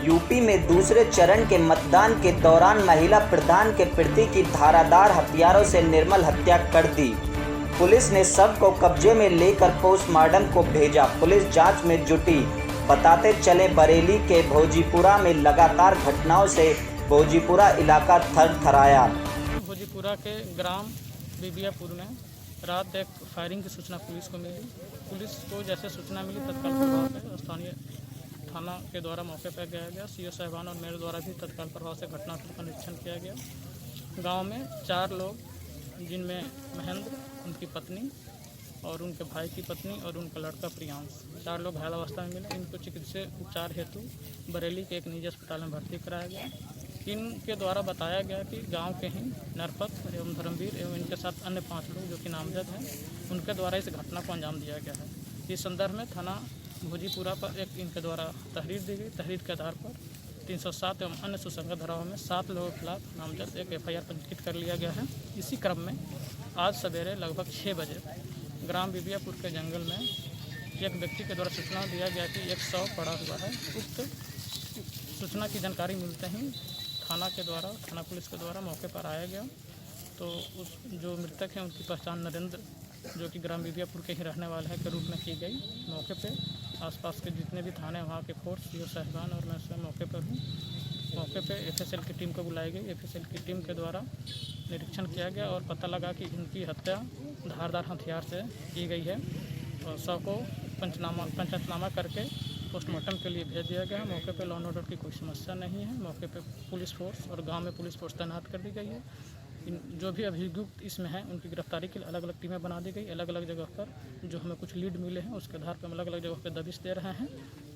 UP में दूसरे चरण के मतदान के दौरान महिला प्रधान के पति की धारदार हथियारों से निर्मल हत्या कर दी। पुलिस ने शव को कब्जे में लेकर पोस्टमार्टम को भेजा। पुलिस जांच में जुटी। बताते चले बरेली के भोजीपुरा में लगातार घटनाओं से भोजीपुरा इलाका थरथराया। भोजीपुरा के ग्राम बिबियापुर में रात एक फायरिंग की सूचना पुलिस को मिली। पुलिस को जैसे सूचना मिली तत्काल प्रभाव से स्थानीय थाना के द्वारा मौके पर गया गया। सीओ साहिबान और मेरे द्वारा भी तत्काल प्रभाव से घटनास्थल का निरीक्षण किया गया। गांव में 4 लोग, जिनमें महेंद्र, उनकी पत्नी और उनके भाई की पत्नी और उनका लड़का प्रियांश, 4 लोग घायल अवस्था में मिले। इनको चिकित्सीय उपचार हेतु बरेली के एक निजी अस्पताल में भर्ती कराया गया। इनके द्वारा बताया गया कि गांव के ही नरपत एवं धर्मवीर एवं इनके साथ अन्य 5 लोग जो कि नामजद हैं, उनके द्वारा इस घटना को अंजाम दिया गया है। इस संदर्भ में थाना भोजीपुरा पर एक इनके द्वारा तहरीर दी गई। तहरीर के आधार पर 307 एवं अन्य सुसंगत धाराओं में 7 लोगों के खिलाफ नामजद एक FIR पंजीकृत कर लिया गया है। इसी क्रम में आज सवेरे लगभग 6 बजे ग्राम बिबियापुर के जंगल में एक व्यक्ति के द्वारा सूचना दिया गया कि एक शव पड़ा हुआ है। उक्त सूचना की जानकारी मिलते ही थाना पुलिस के द्वारा मौके पर आया गया। तो उस जो मृतक हैं उनकी पहचान नरेंद्र, जो कि ग्राम बिबियापुर के ही रहने वाले हैं, के रूप में की गई। मौके पे आसपास के जितने भी थाने वहाँ के फोर्स, सीओ साहिबान और मैं स्वयं मौके पर हूँ। मौके पे FSL की टीम को बुलाई गई। FSL की टीम के द्वारा निरीक्षण किया गया और पता लगा कि इनकी हत्या धारदार हथियार से की गई है और शव को पंचनामा करके पोस्टमार्टम के लिए भेज दिया गया। मौके पे लॉ एंड ऑर्डर की कोई समस्या नहीं है। मौके पे पुलिस फोर्स और गांव में पुलिस फोर्स तैनात कर दी गई है। जो भी अभियुक्त इसमें हैं उनकी गिरफ्तारी के लिए अलग अलग टीमें बना दी गई। अलग अलग जगह पर जो हमें कुछ लीड मिले हैं उसके आधार पर हम अलग अलग जगह पर दबिश दे रहे हैं।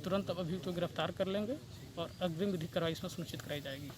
तुरंत अब अभियुक्त को गिरफ्तार कर लेंगे और अग्रिम विधिक कार्रवाई इसमें सुनिश्चित कराई जाएगी।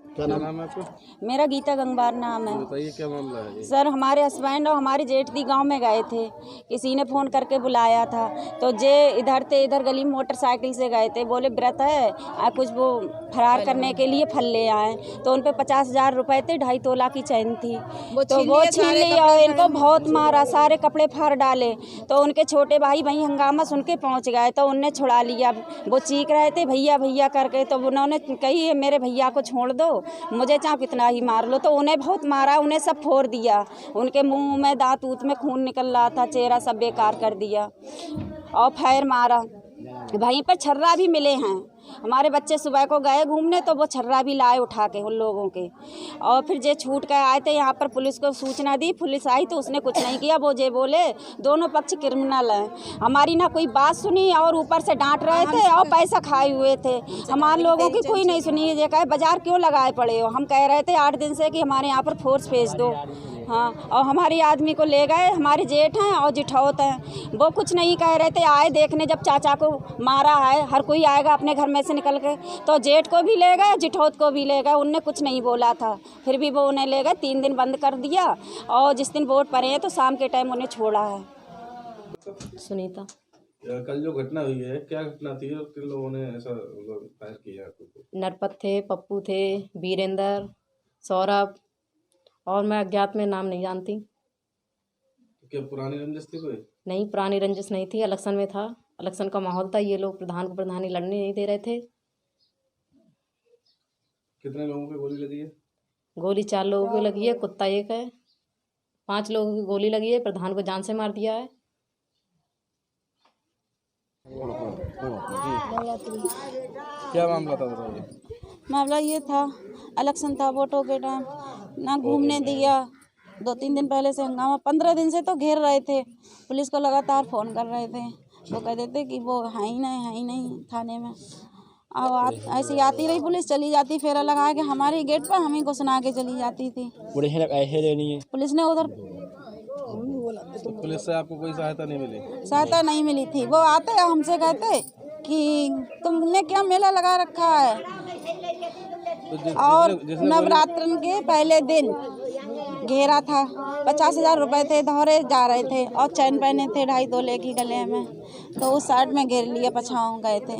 क्या नाम है आपका? मेरा गीता गंगवार नाम है। बताइए क्या मामला है? सर, हमारे हस्बैंड और हमारी जेठदी गांव में गए थे। किसी ने फ़ोन करके बुलाया था तो जे इधर गली में मोटरसाइकिल से गए थे। बोले व्रत है, कुछ वो फरार करने के लिए फल ले आए। तो उन पे 50,000 रुपये थे। 2.5 तोला की चैन थी तो वो छीन ली और इनको बहुत मारा, सारे कपड़े फाड़ डाले। तो उनके छोटे भाई वहीं हंगामा सुन के पहुँच गए तो उनने छुड़ा लिया। वो चीख रहे थे भैया भैया करके, तो उन्होंने कही मेरे भैया को छोड़ दो, मुझे चाहे कितना ही मार लो। तो उन्हें बहुत मारा, उन्हें सब फोड़ दिया। उनके मुंह में, दांत ऊत में खून निकल रहा था, चेहरा सब बेकार कर दिया और फैर मारा। वहीं पर छर्रा भी मिले हैं। हमारे बच्चे सुबह को गए घूमने तो वो छर्रा भी लाए उठा के उन लोगों के। और फिर जे छूट कर आए थे यहाँ पर, पुलिस को सूचना दी। पुलिस आई तो उसने कुछ नहीं किया। वो जे बोले दोनों पक्ष क्रिमिनल हैं। हमारी ना कोई बात सुनी और ऊपर से डांट रहे थे और पैसा खाए हुए थे। हमारे लोगों की कोई नहीं सुनी। ये कहे बाजार क्यों लगाए पड़े हो? हम कह रहे थे 8 दिन से कि हमारे यहाँ पर फोर्स भेज दो। हाँ, और हमारी आदमी को ले गए। हमारे जेठ हैं और जिठौत हैं, वो कुछ नहीं कह रहे थे। आए देखने जब चाचा को मारा है, हर कोई आएगा अपने घर में से निकल के, तो जेठ को भी ले गए, जिठौत को भी ले गए। उनने कुछ नहीं बोला था, फिर भी वो उन्हें ले गए। 3 दिन बंद कर दिया और जिस दिन वोट पड़े हैं तो शाम के टाइम उन्हें छोड़ा है। सुनीता। कल जो घटना हुई है, क्या घटना थी और किन लोगों ने ऐसा फायर किया? नरपत थे, पप्पू थे, वीरेंद्र, सौरभ और मैं अज्ञात में नाम नहीं जानती। क्या पुरानी रंजिश थी कोई? नहीं, पुरानी रंजिश नहीं थी। इलेक्शन में था, इलेक्शन का माहौल था। ये लोग प्रधान को प्रधानी लड़ने नहीं दे रहे थे। कितने लोगों पे गोली लगी है? गोली 4 लोगों को लगी है, कुत्ता एक है। 5 लोगों की गोली लगी है। प्रधान को जान से मार दिया है। क्या मामला था बताइए? मामला ये था, इलेक्शन था, वोटों के टाइम ना घूमने दिया। 2-3 दिन पहले से हंगामा, 15 दिन से तो घेर रहे थे। पुलिस को लगातार फ़ोन कर रहे थे। वो कहते थे कि वो है ही नहीं थाने में। और ऐसी आती रही पुलिस, चली जाती, फेरा लगा के हमारे गेट पर हमें को सुना के चली जाती थी। पुलिस ने उधर तो पुलिस से आपको कोई सहायता नहीं मिली? सहायता नहीं मिली थी। वो आते हमसे कहते कि तुमने क्या मेला लगा रखा है। और नवरात्र के पहले दिन घेरा था। 50,000 रुपये थे, धौरे जा रहे थे और चैन पहने थे 2.5 तोले की गले में। तो उस साइड में घेर लिए, पछाओ गए थे।